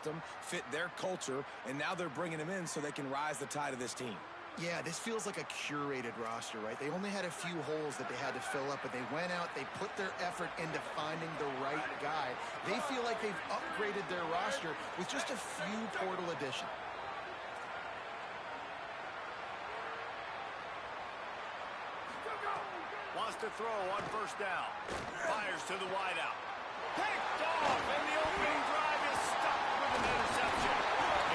system, fit their culture, and now they're bringing him in so they can rise the tide of this team. Yeah, this feels like a curated roster, right? They only had a few holes that they had to fill up, but they went out, they put their effort into finding the right guy. They feel like they've upgraded their roster with just a few portal additions. Wants to throw on first down. Fires to the wideout. Picked off, and the opening drive is stuck with an interception.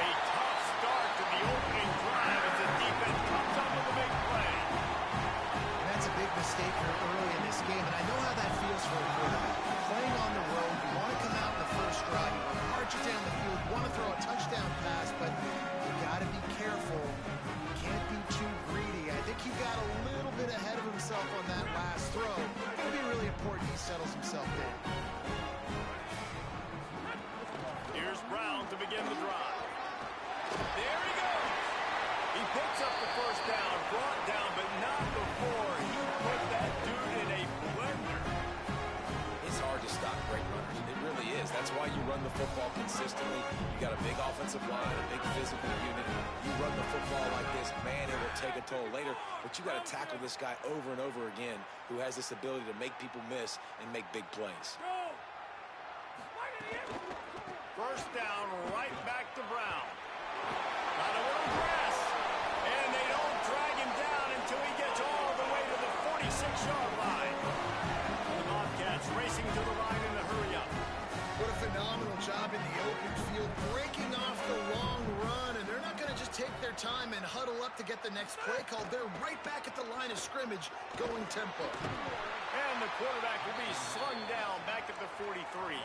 A tough start to the opening drive as the defense comes up with a big play. And that's a big mistake here early in this game, and I know how that feels for a quarterback. Playing on the road, you want to come out in the first drive, you want to march it down the field, you want to throw a touchdown pass, but you got to be careful. You can't be too greedy. I think he got a little bit ahead of himself on that last throw. It'll be really important he settles himself down. Here's Brown to begin the drive. There he goes. He picks up the first down, brought down, but not before he put that dude in a blender. It's hard to stop great runners. It really is. That's why you run the football consistently. You got a big offensive line, a big physical unit. You run the football like this, man, it will take a toll later. But you got to tackle this guy over and over again who has this ability to make people miss and make big plays. First down, right back to Brown. Got a little grass, and they don't drag him down until he gets all the way to the 46-yard line. The Bobcats racing to the line in a hurry-up. What a phenomenal job in the open field, breaking off the long run, and they're not going to just take their time and huddle up to get the next play called. They're right back at the line of scrimmage, going tempo. And the quarterback will be slung down back at the 43.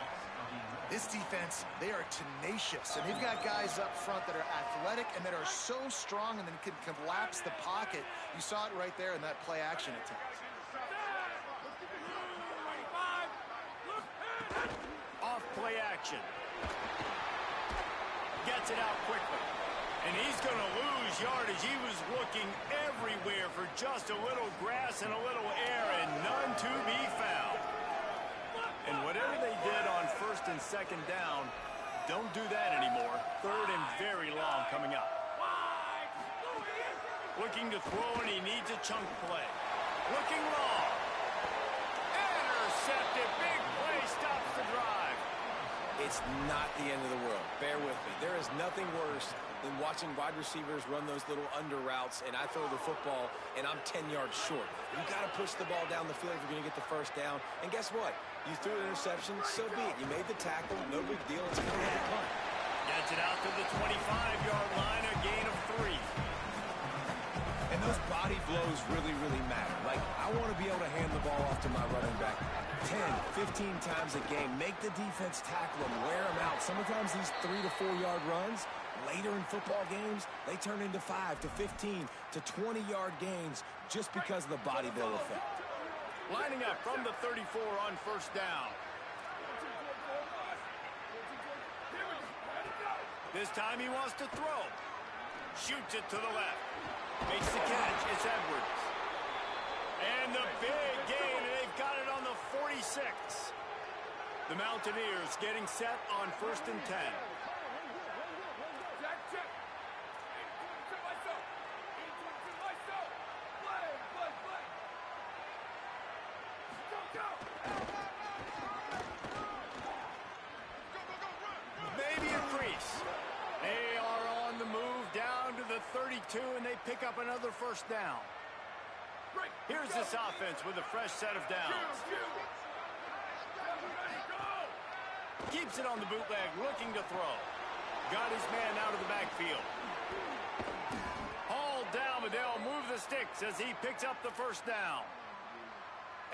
This defense, they are tenacious, and they've got guys up front that are athletic and that are so strong and then can collapse the pocket. You saw it right there in that play-action attempt. Off play action. Gets it out quickly. And he's going to lose yardage. He was looking everywhere for just a little grass and a little air, and none to be found. And whatever they did on first and second down, don't do that anymore. Third and very long coming up. Looking to throw, and he needs a chunk play. Looking long. Intercepted. Big play stops the drive. It's not the end of the world. Bear with me. There is nothing worse than watching wide receivers run those little under routes, and I throw the football, and I'm 10 yards short. You got to push the ball down the field if you're going to get the first down. And guess what? You threw an interception, so be it. You made the tackle, no big deal. It's going to be a punt. Gets it out to the 25-yard line, a gain of 3. And those body blows really, really matter. Like, I want to be able to hand the ball off to my running back 10, 15 times a game. Make the defense tackle them, wear them out. Sometimes these 3 to 4 yard runs, later in football games, they turn into 5 to 15 to 20-yard gains just because of the body blow effect. Lining up from the 34 on first down. This time he wants to throw. Shoots it to the left. Makes the catch. It's Edwards. And the big gain, and they've got it on the 46. The Mountaineers getting set on first and 10. Maybe a crease. They are on the move down to the 32, and they pick up another first down. Here's this offense with a fresh set of downs. Keeps it on the bootleg, looking to throw. Got his man out of the backfield. Hauled down, but they'll move the sticks as he picks up the first down.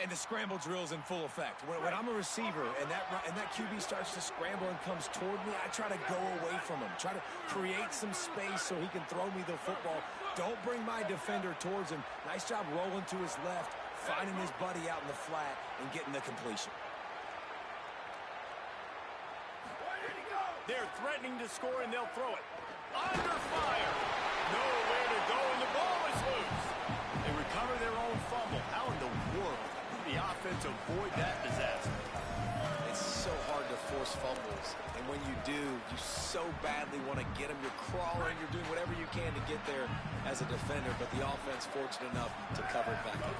And the scramble drill's in full effect. When I'm a receiver and that QB starts to scramble and comes toward me, I try to go away from him. Try to create some space so he can throw me the football. Don't bring my defender towards him. Nice job rolling to his left, finding his buddy out in the flat, and getting the completion. They're threatening to score, and they'll throw it. Under fire. Nowhere to go, and the ball is loose. They recover their own fumble. How in the world did the offense avoid that disaster? It's so hard to force fumbles. And when you do, you so badly want to get them. You're crawling, you're doing whatever you can to get there as a defender, but the offense fortunate enough to cover it back up.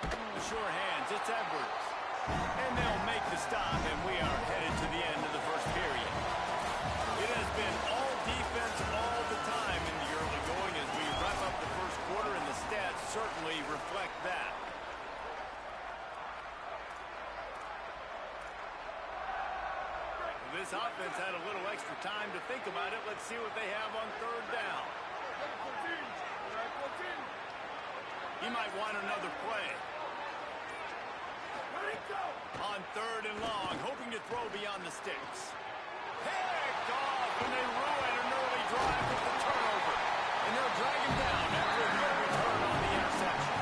The sure hands, it's Edwards. And they'll make the stop, and we are headed to the end of the first period. It has been all defense all the time in the early going as we wrap up the first quarter, and the stats certainly reflect that. This offense had a little extra time to think about it. Let's see what they have on third down. He might want another play. On third and long, hoping to throw beyond the sticks. Picked off, and they ruin an early drive with the turnover. And they'll drag him down after a good return on the interception.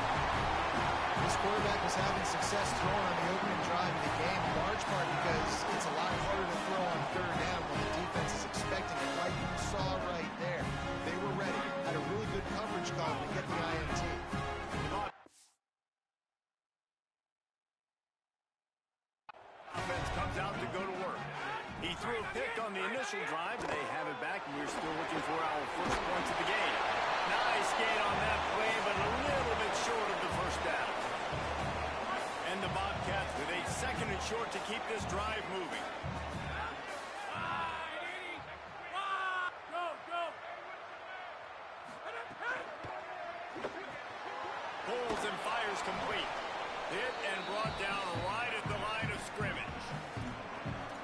This quarterback was having success throwing on the opening drive of the game, in large part because it's a lot harder to throw on third down when the defense is expecting it, like you saw right there. They were ready, had a really good coverage call to get the INT. Offense comes out to go to work. He threw a pick on the initial drive, and they have it back, and we're still looking for our first points of the game. Nice gain on that play, but a little bit short of the first down. And the Bobcats with a second and short to keep this drive moving. Pulls and fires complete. Hit and brought down right at the line of scrimmage.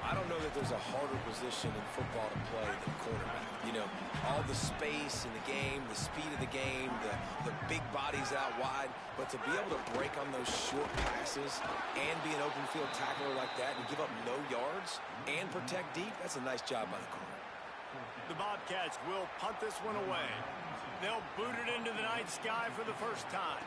I don't know that there's a harder position in football to play than quarterback. You know, all the space in the game, the speed of the game, the big bodies out wide. But to be able to break on those short passes and be an open field tackler like that and give up no yards and protect deep, that's a nice job by the corner. The Bobcats will punt this one away. They'll boot it into the night sky for the first time.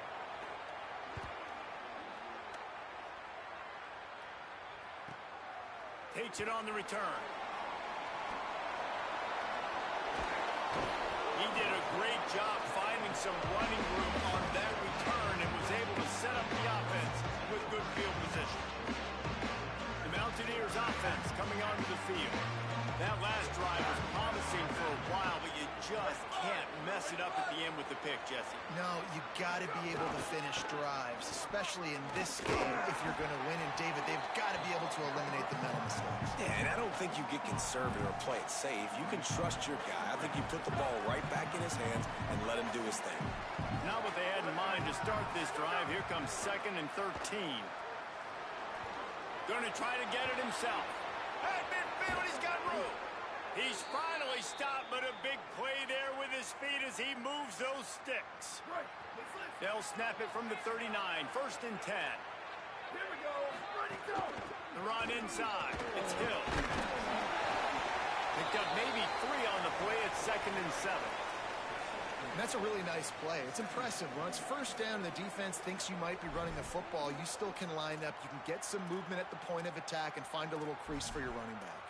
Takes it on the return. He did a great job finding some running room on that return and was able to set up the offense with good field position. The Mountaineers offense coming onto the field. That last drive was promising for a while, but you just can't mess it up at the end with the pick, Jesse. No, you got to be able to finish drives, especially in this game if you're going to win. And David, they've got to be able to eliminate the mental mistakes. Yeah, and I don't think you get conservative or play it safe. You can trust your guy. I think you put the ball right back in his hands and let him do his thing. Not what they had in mind to start this drive. Here comes 2nd and 13. Going to try to get it himself. At midfield, he's got room. He's finally stopped, but a big play there with his feet as he moves those sticks. They'll snap it from the 39. 1st and 10. Here we go. Ready, go. The run inside. It's Hill. Picked up maybe 3 on the play at 2nd and 7. And that's a really nice play. It's impressive. When it's first down and the defense thinks you might be running the football, you still can line up. You can get some movement at the point of attack and find a little crease for your running back.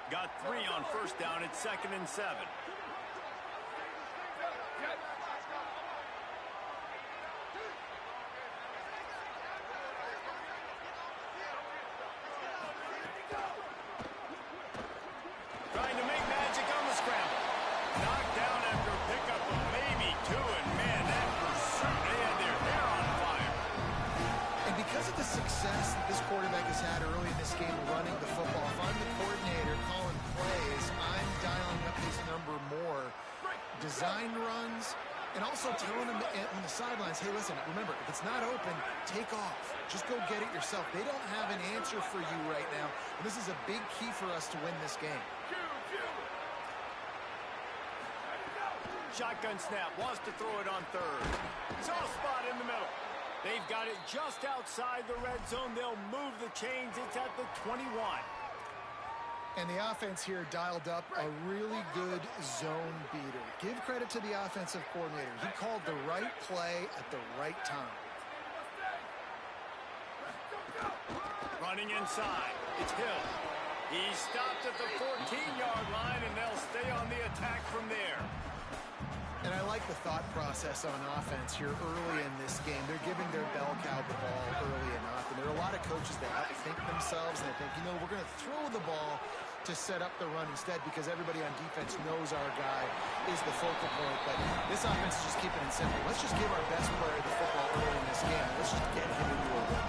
Got 3 on 1st down at 2nd and 7. Trying to make magic on the scramble. Knocked down after a pickup of maybe 2, and man, that pursuit, they had their hair on fire. And because of the success that this quarterback has had early in this game running the football, if I'm the coordinator calling plays, I'm dialing up his number more. Design runs, and also telling him on the sidelines, hey, listen, remember, if it's not open, take off. Just go get it yourself. They don't have an answer for you right now, and this is a big key for us to win this game. Shotgun snap, wants to throw it on 3rd. Soft spot in the middle. They've got it just outside the red zone. They'll move the chains. It's at the 21. And the offense here dialed up a really good zone beater. Give credit to the offensive coordinator. He called the right play at the right time. Running inside. It's Hill. He's stopped at the 14-yard line, and they'll stay on the attack from there. And I like the thought process on offense here early in this game. They're giving their bell cow the ball early enough. And there are a lot of coaches that outthink themselves, and they think, you know, we're going to throw the ball to set up the run instead because everybody on defense knows our guy is the focal point. But this offense is just keeping it simple. Let's just give our best player the football early in this game. Let's just get him into a run.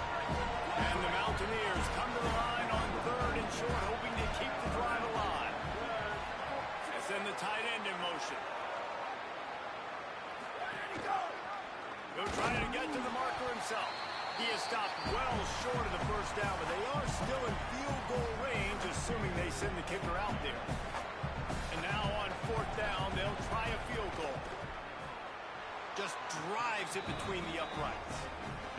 And the Mountaineers come to the line on 3rd and short, hoping to keep the drive alive. And send the tight end in motion. He'll try to get to the marker himself. He is stopped well short of the first down, but they are still in field goal range, assuming they send the kicker out there. And now on 4th down, they'll try a field goal. Just drives it between the uprights.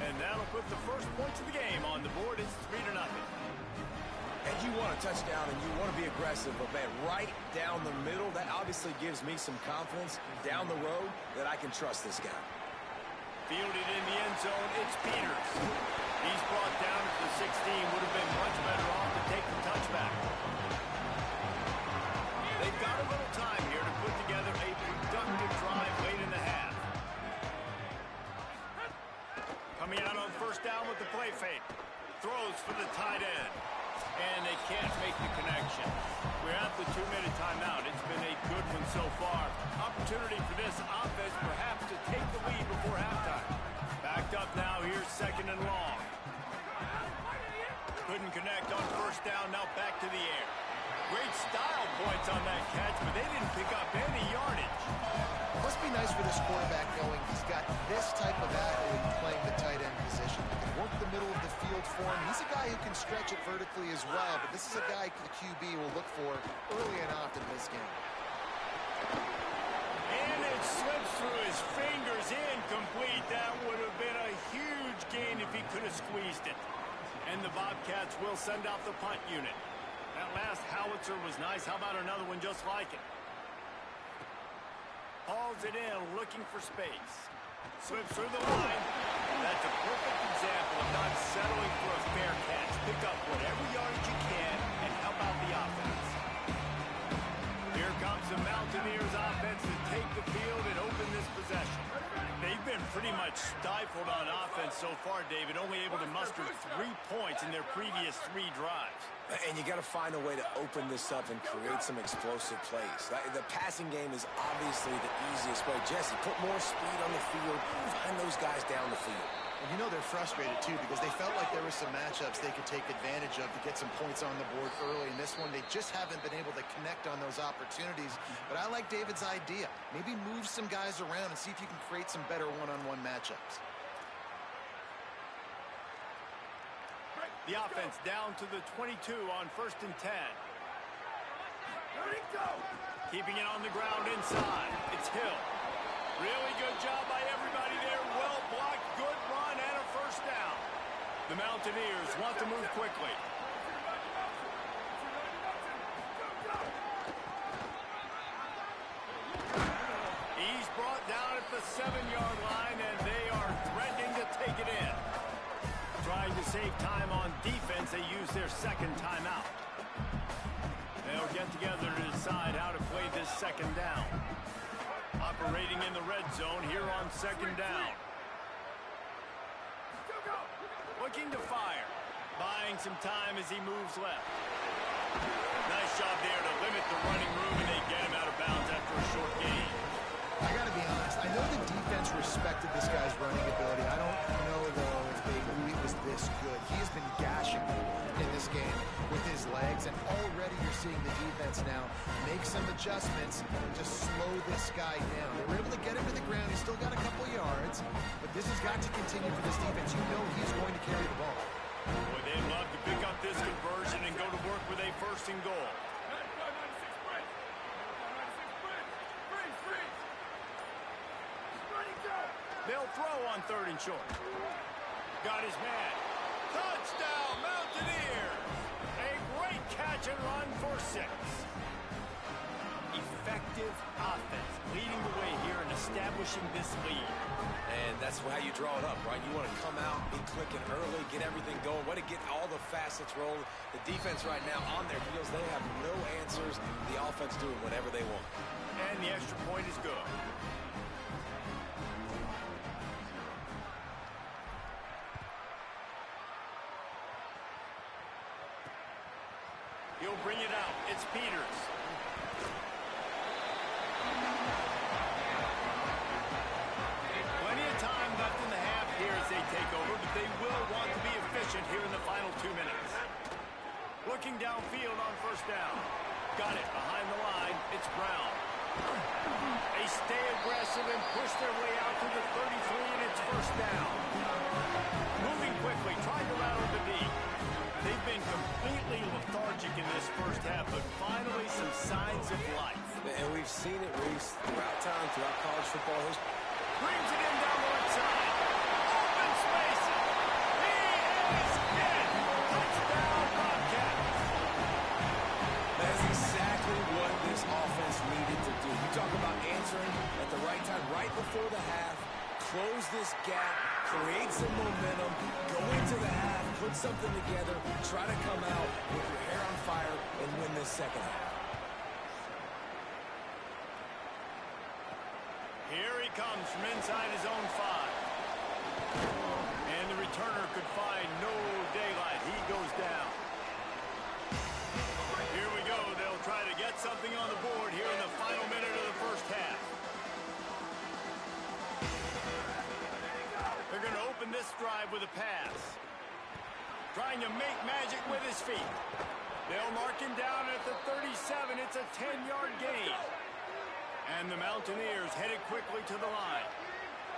And that'll put the first points of the game on the board. It's 3-0. And you want a touchdown and you want to be aggressive, but man, right down the middle, that obviously gives me some confidence down the road that I can trust this guy. Fielded in the end zone, it's Peters. He's brought down at the 16, would have been much better off to take the touchback. They've got a little time here to put together a productive drive late in the half. Coming out on 1st down with the play fake. Throws for the tight end. And they can't make the connection. We're at the 2-minute timeout. It's been a good one so far. Opportunity for this offense perhaps to take the lead before halftime. Backed up now. Here's 2nd and long. Couldn't connect on 1st down. Now back to the air. Great style points on that catch, but they didn't pick up any yardage. It must be nice for this quarterback knowing he's got this type of athlete playing the tight end position. He can work the middle of the field for him. He's a guy who can stretch it vertically as well, but this is a guy the QB will look for early and often in this game. And it slips through his fingers, incomplete. That would have been a huge gain if he could have squeezed it. And the Bobcats will send out the punt unit. That last howitzer was nice. How about another one just like it? Hauls it in, looking for space. Slips through the line. That's a perfect example of not settling for a fair catch. Pick up whatever yardage you can and help out the offense. Here comes the Mountaineers offense to take the field and open this possession. They've been pretty much stifled on offense so far, David, only able to muster 3 points in their previous 3 drives. And you got to find a way to open this up and create some explosive plays. The passing game is obviously the easiest way. Jesse, put more speed on the field, find those guys down the field. And you know they're frustrated, too, because they felt like there were some matchups they could take advantage of to get some points on the board early. In this one, they just haven't been able to connect on those opportunities. But I like David's idea. Maybe move some guys around and see if you can create some better one-on-one matchups. The offense down to the 22 on 1st and 10. Keeping it on the ground inside. It's Hill. Really good job by everybody there. Well blocked, good run, and a 1st down. The Mountaineers want to move quickly. He's brought down at the 7-yard line, and they are threatening to take it in. Trying to save time on defense, they use their 2nd timeout. They'll get together to decide how to play this 2nd down. Operating in the red zone here on 2nd down. Looking to fire. Buying some time as he moves left. Nice job there to limit the running room, and they get him out of bounds after a short gain. I got to be honest. I know the defense respected this guy's running ability. I don't know, though, if they knew he was this good. He has been gashing in this game with his legs, and already you're seeing the defense now make some adjustments to slow this guy down. They were able to get him to the ground. He's still got a couple yards, but this has got to continue for this defense. You know he's going to carry the ball. Boy, they'd love to pick up this conversion and go to work with a 1st and goal. They'll throw on 3rd and short. Got his man. Touchdown, Mountaineers! A great catch and run for 6. Effective offense leading the way here and establishing this lead. And that's how you draw it up, right? You want to come out, be clicking early, get everything going, way to get all the facets rolling. The defense right now on their heels, they have no answers. The offense doing whatever they want. And the extra point is good. He'll bring it out. It's Peters. Plenty of time left in the half here as they take over, but they will want to be efficient here in the final 2 minutes. Looking downfield on first down. Got it behind the line. It's Brown. They stay aggressive and push their way out to the 33, and it's first down. Moving quickly, trying to rattle the D. They've been completely lethargic in this first half, but finally some signs of life. And we've seen it, Reese, throughout time, throughout college football history. Brings it in down the right side. Open spaces. He is in. Touchdown, Bobcats. That's exactly what this offense needed to do. You talk about answering at the right time, right before the half, close this gap, create some momentum, go into the half, put something together, try to come out with your hair on fire and win this second half. Here he comes from inside his own 5. And the returner could find no daylight. He goes down. Here we go. They'll try to get something on the board here in the final minute of the first half. They're going to open this drive with a pass. Trying to make magic with his feet. They'll mark him down at the 37. It's a 10-yard gain. And the Mountaineers headed quickly to the line.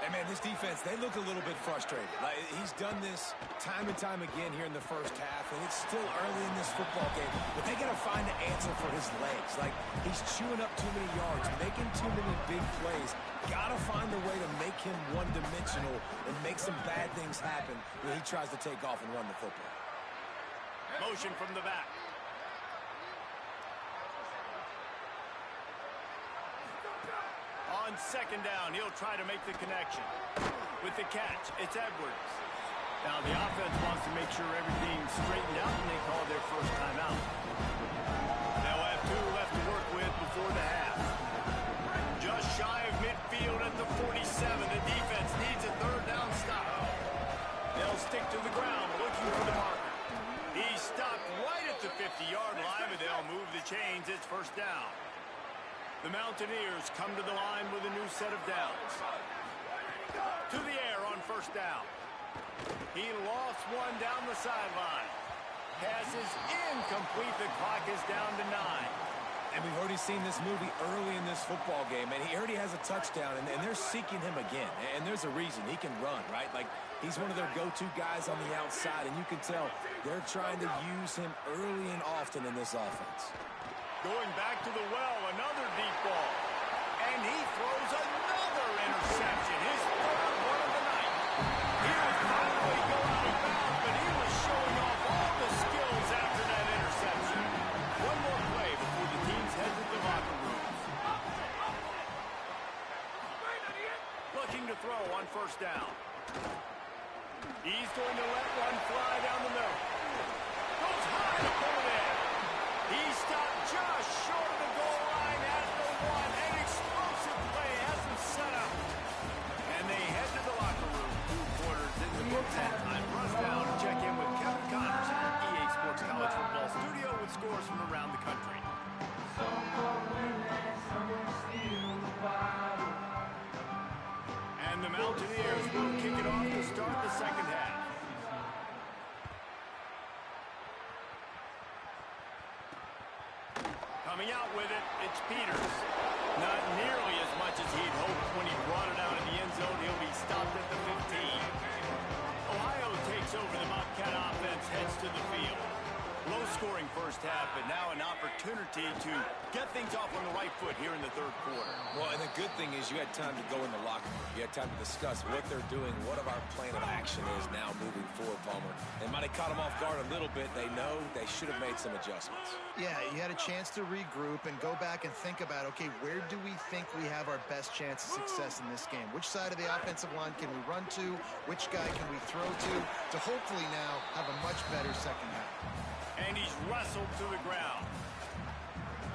Hey, man, this defense, they look a little bit frustrated. Like, he's done this time and time again here in the first half, and it's still early in this football game. But they got to find an answer for his legs. Like, he's chewing up too many yards, making too many big plays. Got to find a way to make him one-dimensional and make some bad things happen when he tries to take off and run the football. Motion from the back. On second down, he'll try to make the connection. With the catch, it's Edwards. Now the offense wants to make sure everything's straightened out, and they call their first timeout. They'll have 2 left to work with before the half. Just shy of midfield at the 47. The defense needs a third down stop. They'll stick to the ground, looking for the marker. He's stopped right at the 50-yard line, but they'll move the chains. It's first down. The Mountaineers come to the line with a new set of downs. To the air on first down. He lost one down the sideline. Pass is incomplete. The clock is down to 9. And we've already seen this movie early in this football game, and he already has a touchdown, and they're seeking him again. And there's a reason. He can run, right? Like, he's one of their go-to guys on the outside, and you can tell they're trying to use him early and often in this offense. Going back to the well, another deep ball. And he throws another interception. His third one of the night. He would finally go out of bounds, but he was showing off all the skills after that interception. One more play before the teams head to the locker rooms. Looking to throw on first down. He's going to let one fly down the middle. Goes high to pull it in. He stopped just short of the goal line at the 1. An explosive play has him set up. And they head to the locker room. 2 quarters in the books at time. Rush down and check in with Kevin Connors in the EA Sports College Football Studio with scores from around the country. And the Mountaineers will kick it off to start the second half. Coming out with it, it's Peters. Not nearly as much as he'd hoped when he brought it out in the end zone. He'll be stopped at the 15. Ohio takes over. The Bobcat offense heads to the field. Low-scoring first half, but now an opportunity to get things off on the right foot here in the third quarter. Well, and the good thing is you had time to go in the locker room. You had time to discuss what they're doing, what our plan of action is now moving forward, Palmer. They might have caught them off guard a little bit. They know they should have made some adjustments. Yeah, you had a chance to regroup and go back and think about, okay, where do we think we have our best chance of success in this game? Which side of the offensive line can we run to? Which guy can we throw to hopefully now have a much better second half? And he's wrestled to the ground.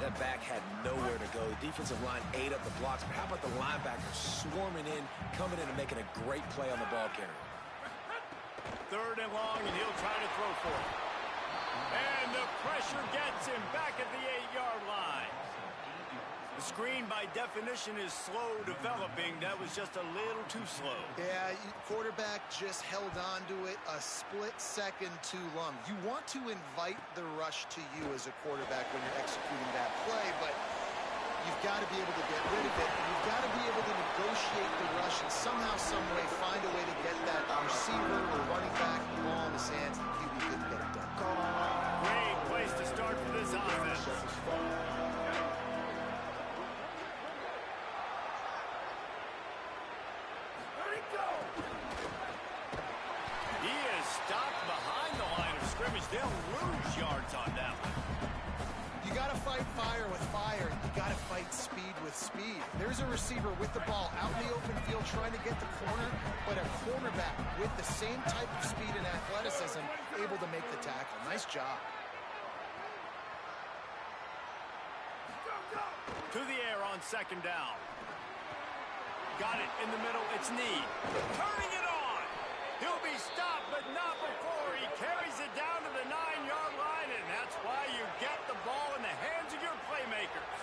That back had nowhere to go. The defensive line ate up the blocks. But how about the linebackers swarming in, coming in and making a great play on the ball carrier? Third and long, and he'll try to throw for it. And the pressure gets him back at the 8-yard line. The screen, by definition, is slow developing. That was just a little too slow. Yeah, quarterback just held on to it a split second too long. You want to invite the rush to you as a quarterback when you're executing that play, but you've got to be able to get rid of it. You've got to be able to negotiate the rush and somehow, some way, find a way to get that receiver or running back the ball in his hands. The QB couldn't get it done. Great place to start for this offense. He is stopped behind the line of scrimmage. They'll lose yards on that one. You got to fight fire with fire. You got to fight speed with speed. There's a receiver with the ball out in the open field trying to get the corner, but a cornerback with the same type of speed and athleticism able to make the tackle. Nice job. To the air on second down. Got it in the middle. It's Need. Turning it on. He'll be stopped, but not before he carries it down to the 9-yard line, and that's why you get the ball in the hands of your playmakers.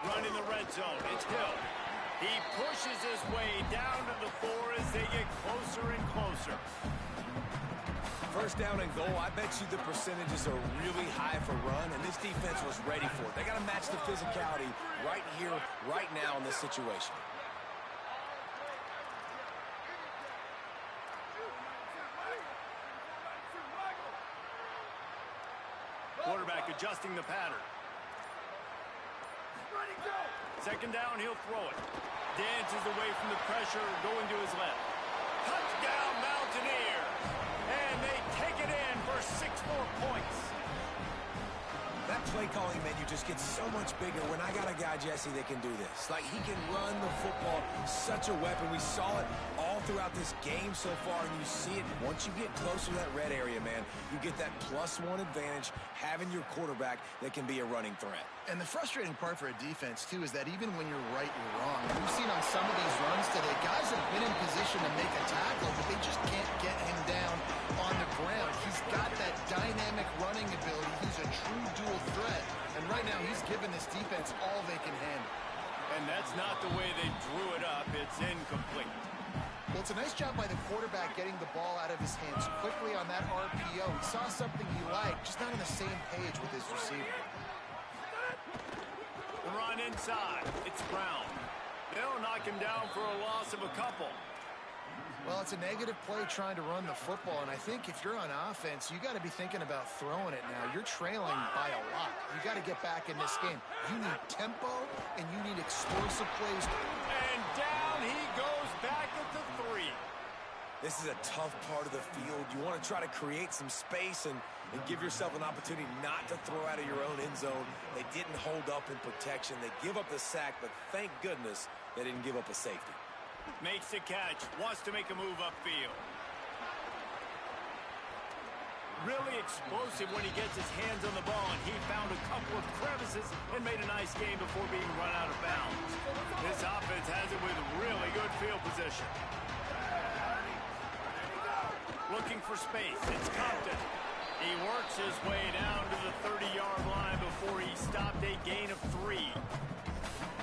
Run in the red zone. It's Hill. He pushes his way down to the 4 as they get closer and closer. First down and goal, I bet you the percentages are really high for run, and this defense was ready for it. They got to match the physicality right here, right now in this situation. Quarterback adjusting the pattern. Second down, he'll throw it. Dances away from the pressure, going to his left. Touchdown, Mountaineer! And they take it in for 6 more points. That play calling menu just gets so much bigger when I got a guy, Jesse, that can do this. Like, he can run the football, such a weapon. We saw it all throughout this game so far, and you see it once you get closer to that red area, man. You get that +1 advantage having your quarterback that can be a running threat. And the frustrating part for a defense, too, is that even when you're right, you're wrong. We've seen on some of these runs today, guys have been in position to make a tackle, but they just can't get him down on the ground. He's got that dynamic running ability. He's a true dual threat. And right now, he's given this defense all they can handle. And that's not the way they drew it up. It's incomplete. Well, it's a nice job by the quarterback getting the ball out of his hands quickly on that RPO. He saw something he liked, just not on the same page with his receiver. The run inside. It's Brown. They'll knock him down for a loss of a couple. Well, it's a negative play trying to run the football, and I think if you're on offense, you got to be thinking about throwing it now. You're trailing by a lot. You got to get back in this game. You need tempo, and you need explosive plays. And down he goes back at the 3. This is a tough part of the field. You want to try to create some space and give yourself an opportunity not to throw out of your own end zone. They didn't hold up in protection. They give up the sack, but thank goodness they didn't give up a safety. Makes the catch, wants to make a move upfield. Really explosive when he gets his hands on the ball, and he found a couple of crevices and made a nice game before being run out of bounds. This offense has it with really good field position. Looking for space, it's Compton. He works his way down to the 30-yard line before he stopped a gain of 3.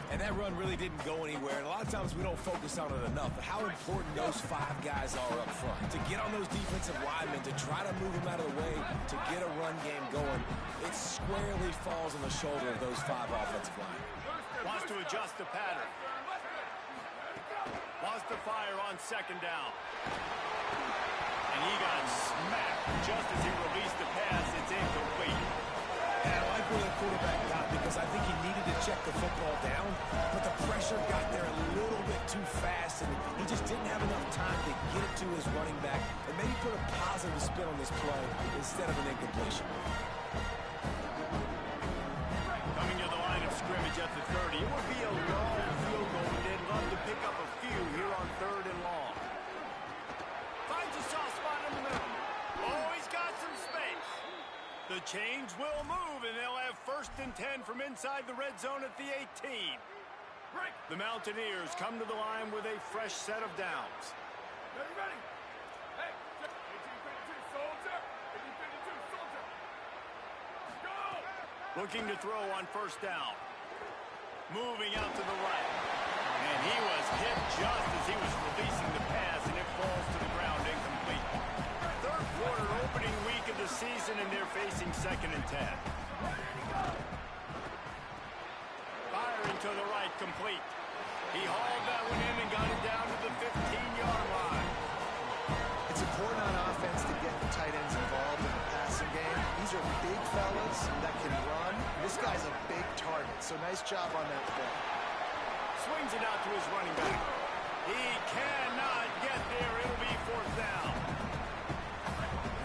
And that run really didn't go anywhere. And a lot of times we don't focus on it enough. But how important those 5 guys are up front. To get on those defensive linemen, to try to move them out of the way, to get a run game going, it squarely falls on the shoulder of those 5 offensive linemen. Wants to adjust the pattern. Wants to fire on second down. And he got smacked just as he released the pass. It's incomplete. And I like where the quarterback got because I think he needed to check the football down, but the pressure got there a little bit too fast, and he just didn't have enough time to get it to his running back and maybe put a positive spin on this play instead of an incompletion. Coming to the line of scrimmage at the 30. It would be a long field goal, but they'd love to pick up a few here on 3rd and long. Finds a soft spot in the middle. Oh, he's got some space. The chains will move, and they'll have 1st and and 10 from inside the red zone at the 18. The Mountaineers come to the line with a fresh set of downs. Ready, ready. Hey, 1852 soldier. 1852 soldier. Go! Looking to throw on first down. Moving out to the right. And he was hit just as he was releasing the pass, and it falls to the ground incomplete. Third quarter opening week of the season, and they're facing 2nd and 10. Firing to the right, complete. He hauled that one in and got it down to the 15-yard line. It's important on offense to get the tight ends involved in the passing game. These are big fellas that can run. This guy's a big target, so nice job on that play. Swings it out to his running back. He cannot get there. It'll be 4th down.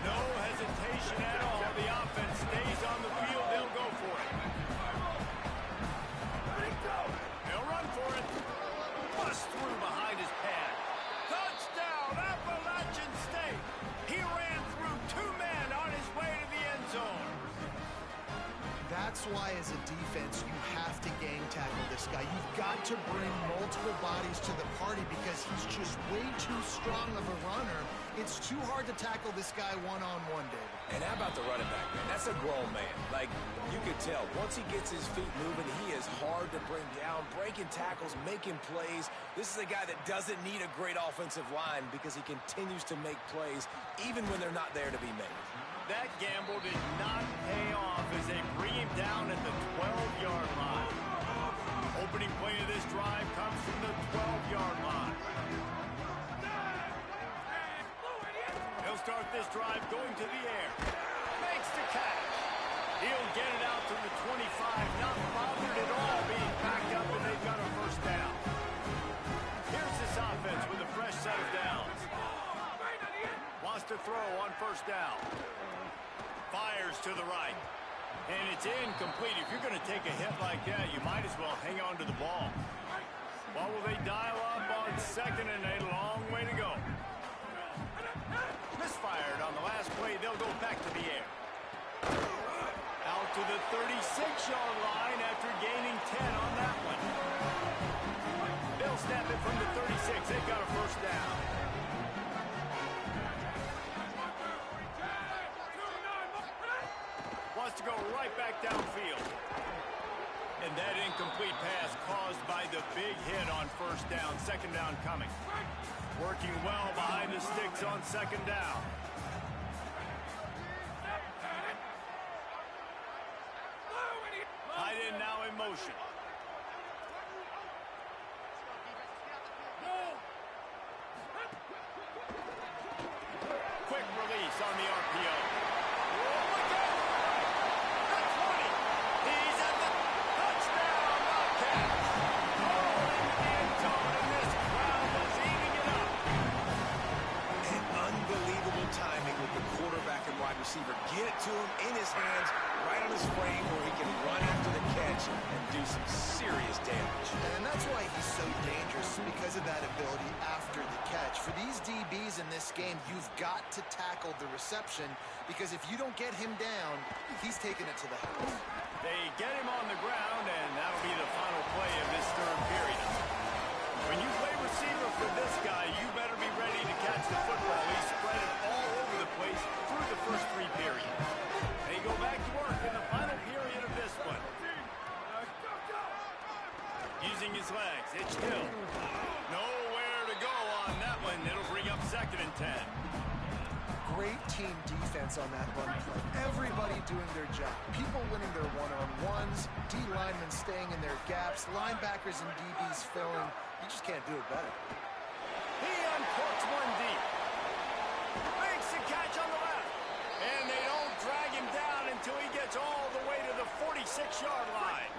No hesitation at all. The offense stays on the field. They'll go for it. They'll run for it. Bust through behind his pad. Touchdown, Appalachian State. He ran through 2 men on his way to the end zone. That's why, as a defense, you have to gang tackle this guy. You've got to bring multiple bodies to the party because he's just way too strong of a runner. It's too hard to tackle this guy one-on-one, David. And how about the running back, man? That's a grown man. Like, you can tell, once he gets his feet moving, he is hard to bring down, breaking tackles, making plays. This is a guy that doesn't need a great offensive line because he continues to make plays even when they're not there to be made. That gamble did not pay off as they bring him down at the 12-yard line. Opening play of this drive comes from the 12-yard line. He'll start this drive going to the air. Makes the catch. He'll get it out to the 25, not bothered at all being backed up, and they've got a first down. Here's this offense with a fresh set of downs. Wants to throw on first down. Fires to the right. And it's incomplete. If you're going to take a hit like that, you might as well hang on to the ball. Well, will they dial up on 2nd and a long way to go? Misfired on the last play. They'll go back to the air. Out to the 36-yard line after gaining 10 on that one. They'll snap it from the 36. They've got a first down. Wants to go right back downfield. And that incomplete pass caused by the big hit on first down. 2nd down coming. Working well behind the sticks on 2nd down. Tight end now in motion. Quick release on the RPO. Receiver, get it to him in his hands, right on his frame where he can run after the catch and do some serious damage. And that's why he's so dangerous, because of that ability after the catch. For these DBs in this game, you've got to tackle the reception, because if you don't get him down, he's taking it to the house. They get him on the ground, and that'll be the final play of this 3rd period. When you play receiver for this guy, you better be ready to catch the football. He spread it all over the place through the first 3 periods. They go back to work in the final period of this one. Using his legs, it's Hill. Nowhere to go on that one. It'll bring up 2nd and 10. Great team defense on that run play. Everybody doing their job. People winning their one-on-ones, D linemen staying in their gaps, linebackers and DBs filling. You just can't do it better. He uncorks one deep. Makes the catch on the left. And they don't drag him down until he gets all the way to the 46-yard line.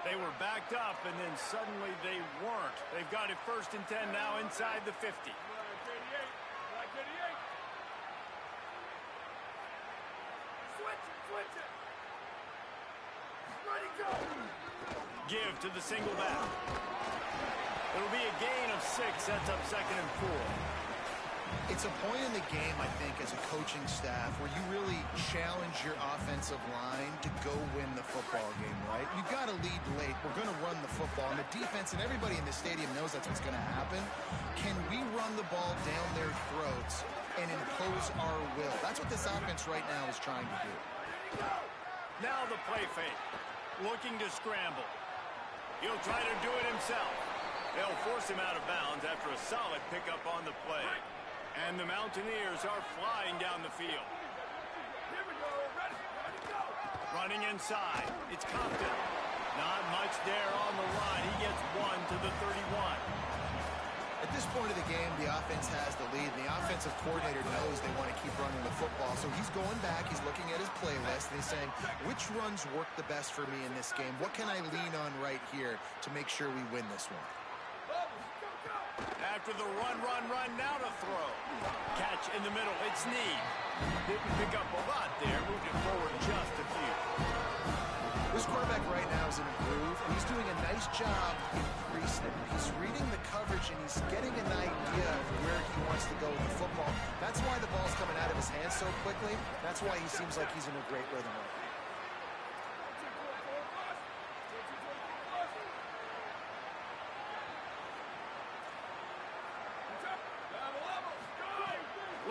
They were backed up, and then suddenly they weren't. They've got it 1st and 10 now inside the 50. Switch it. Ready, go. Give to the single back. It'll be a gain of 6, sets up 2nd and 4. It's a point in the game, I think, as a coaching staff where you really challenge your offensive line to go win the football game, right? You've got to lead late. We're going to run the football. And the defense and everybody in the stadium knows that's what's going to happen. Can we run the ball down their throats and impose our will? That's what this offense right now is trying to do. Now the play fake. Looking to scramble. He'll try to do it himself. They'll force him out of bounds after a solid pickup on the play. And the Mountaineers are flying down the field. Here we go. Ready, go. Running inside. It's Compton. Not much there on the line. He gets 1 to the 31. At this point of the game, the offense has the lead, and the offensive coordinator knows they want to keep running the football. So he's going back, he's looking at his playlist, and he's saying, which runs work the best for me in this game? What can I lean on right here to make sure we win this one? After the run, now to throw. Catch in the middle, it's Need. Didn't pick up a lot there, moved it forward just a few. This quarterback right now is in a groove, and he's doing a nice job in pre-snap. He's reading the coverage, and he's getting an idea of where he wants to go with the football. That's why the ball's coming out of his hands so quickly. That's why he seems like he's in a great rhythm right now.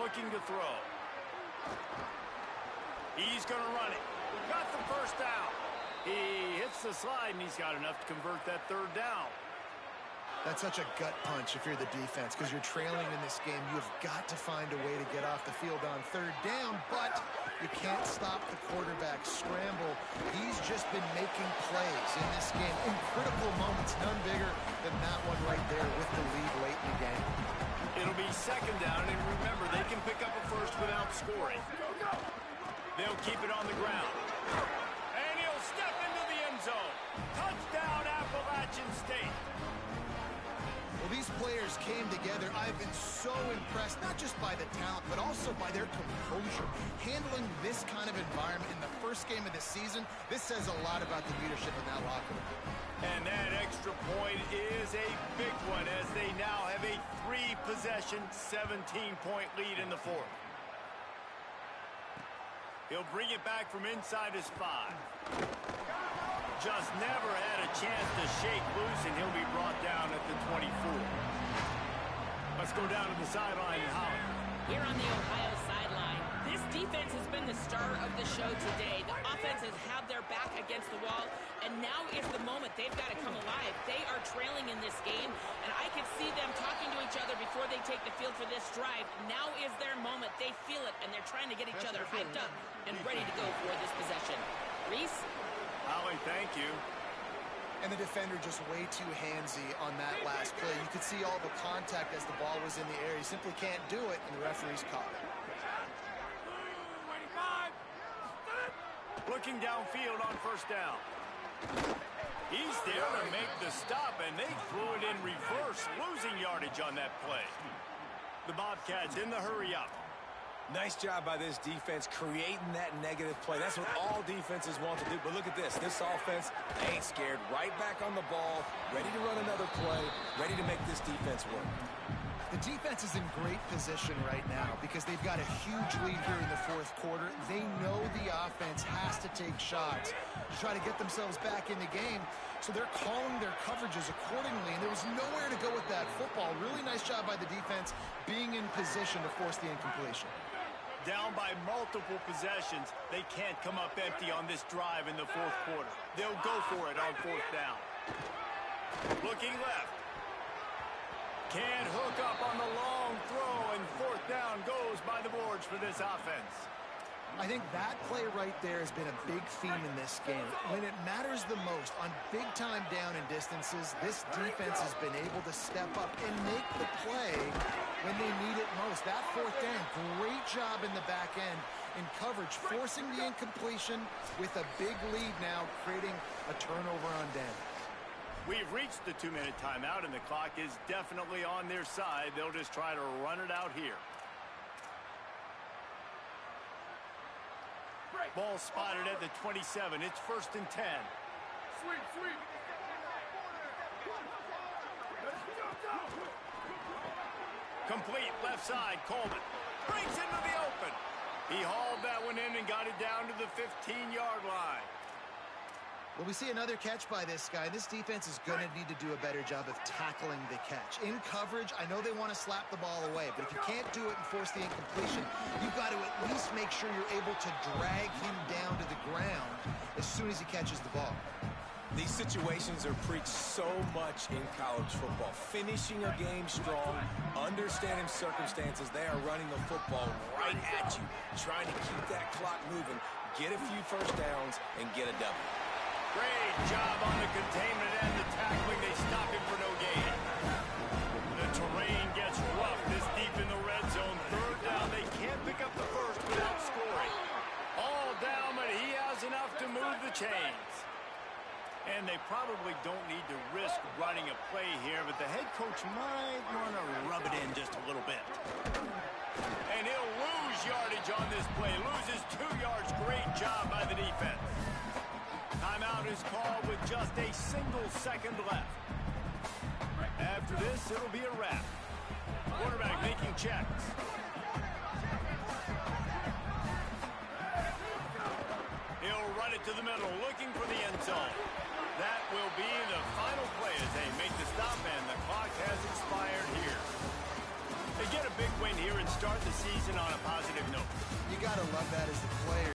Looking to throw. He's going to run it. Got the first down. He hits the slide, and he's got enough to convert that third down. That's such a gut punch if you're the defense, because you're trailing in this game. You've got to find a way to get off the field on third down, but you can't stop the quarterback scramble. He's just been making plays in this game in critical moments, none bigger than that one right there with the lead late in the game. It'll be second down, and remember, they can pick up a first without scoring. They'll keep it on the ground. And he'll step into the end zone. Touchdown, Appalachian State. Well, these players came together. I've been so impressed, not just by the talent, but also by their composure. Handling this kind of environment in the first game of the season, this says a lot about the leadership in that locker room. And that extra point is a big one as they now have a 3-possession, 17-point lead in the fourth. He'll bring it back from inside his 5. Just never had a chance to shake loose, and he'll be brought down at the 24. Let's go down to the sideline, Holly. Here on the Ohio sideline, this defense has been the star of the show today. The offense has had their back against the wall, and now is the moment. They've got to come alive. They are trailing in this game, and I can see them talking to each other before they take the field for this drive. Now is their moment. They feel it, and they're trying to get each other hyped up and ready to go for this possession. Reese? Holly, thank you. And the defender just way too handsy on that last play. You could see all the contact as the ball was in the air. He simply can't do it, and the referee's caught it. Looking downfield on first down. He's there to make the stop, and they threw it in reverse, losing yardage on that play. The Bobcats in the hurry up. Nice job by this defense creating that negative play. That's what all defenses want to do. But look at this. This offense ain't scared. Right back on the ball, ready to run another play, ready to make this defense work. The defense is in great position right now because they've got a huge lead here in the fourth quarter. They know the offense has to take shots to try to get themselves back in the game. So they're calling their coverages accordingly, and there was nowhere to go with that football. Really nice job by the defense being in position to force the incompletion. Down by multiple possessions, they can't come up empty on this drive in the fourth quarter. They'll go for it on fourth down. Looking left. Can't hook up on the long throw, and fourth down goes by the boards for this offense. I think that play right there has been a big theme in this game. When it matters the most, on big-time down and distances, this defense has been able to step up and make the play when they need it most. That fourth down, great job in the back end in coverage, forcing the incompletion with a big lead now, creating a turnover on down. We've reached the 2-minute timeout, and the clock is definitely on their side. They'll just try to run it out here. Ball spotted at the 27. It's 1st and 10. Sweep. Complete left side, Coleman. Brings into the open. He hauled that one in and got it down to the 15-yard line. Well, we see another catch by this guy. This defense is going to need to do a better job of tackling the catch. In coverage, I know they want to slap the ball away, but if you can't do it and force the incompletion, you've got to at least make sure you're able to drag him down to the ground as soon as he catches the ball. These situations are preached so much in college football. Finishing a game strong, understanding circumstances. They are running the football right at you, trying to keep that clock moving, get a few first downs, and get a W. Great job on the containment and the tackling. They stop him for no gain. The terrain gets rough this deep in the red zone. Third down, they can't pick up the first without scoring. All down, but he has enough to move the chains. And they probably don't need to risk running a play here, but the head coach might want to rub it in just a little bit. And he'll lose yardage on this play. Loses 2 yards. Great job by the defense. Timeout is called with just a single second left. After this, it'll be a wrap. Quarterback making checks. He'll run it to the middle, looking for the end zone. That will be the final play as they make the stop, and the clock has expired here. They get a big win here and start the season on a positive note. You got to love that as a player.